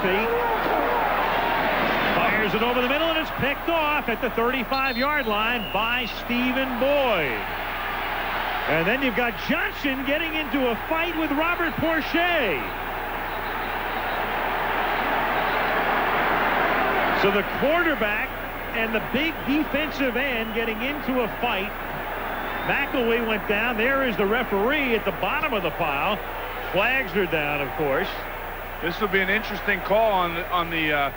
feet. Fires it over the middle, and it's picked off at the 35-yard line by Stephen Boyd. And then you've got Johnson getting into a fight with Robert Porcher. So the quarterback and the big defensive end getting into a fight. McElwee went down. There is the referee at the bottom of the pile. Flags are down, of course. This will be an interesting call on the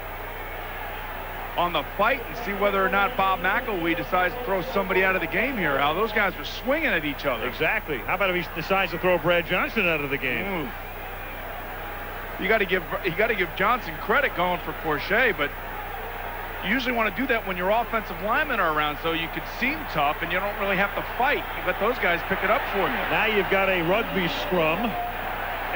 fight, and see whether or not Bob McElwee decides to throw somebody out of the game here. Al, those guys were swinging at each other. Exactly. How about if he decides to throw Brad Johnson out of the game? You got to give Johnson credit going for Porcher, but you usually want to do that when your offensive linemen are around, so you can seem tough and you don't really have to fight. You let those guys pick it up for you. Now you've got a rugby scrum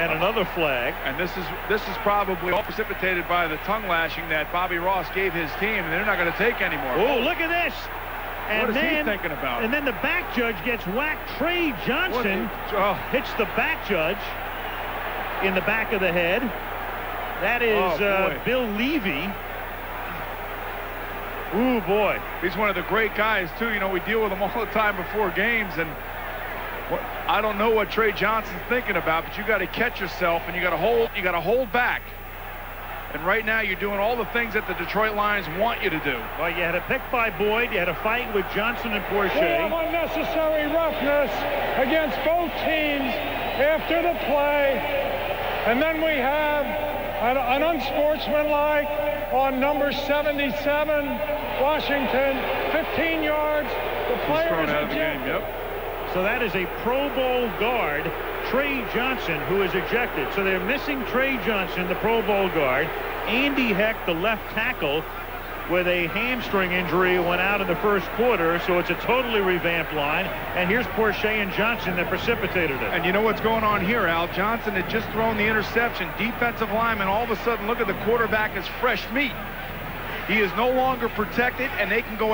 and another flag. And this is probably all precipitated by the tongue lashing that Bobby Ross gave his team, and they're not going to take anymore. Oh, look at this. And what is he thinking about? And then the back judge gets whacked. Trey Johnson hits the back judge in the back of the head. That is Bill Levy. Ooh, boy. He's one of the great guys, too. You know, we deal with him all the time before games, and I don't know what Trey Johnson's thinking about, but you got to catch yourself, and you got to hold back. And right now you're doing all the things that the Detroit Lions want you to do. Well, you had a pick by Boyd, you had a fight with Johnson and Porcher. We have unnecessary roughness against both teams after the play, and then we have an unsportsmanlike on number 77, Washington, 15 yards. The player is out of the game. Yep. So that is a Pro Bowl guard, Trey Johnson, who is ejected. So they're missing Trey Johnson, the Pro Bowl guard. Andy Heck, the left tackle, with a hamstring injury, went out in the first quarter. So it's a totally revamped line. And here's Porcher and Johnson that precipitated it. And you know what's going on here, Al? Johnson had just thrown the interception. Defensive lineman, all of a sudden, look at the quarterback as fresh meat. He is no longer protected, and they can go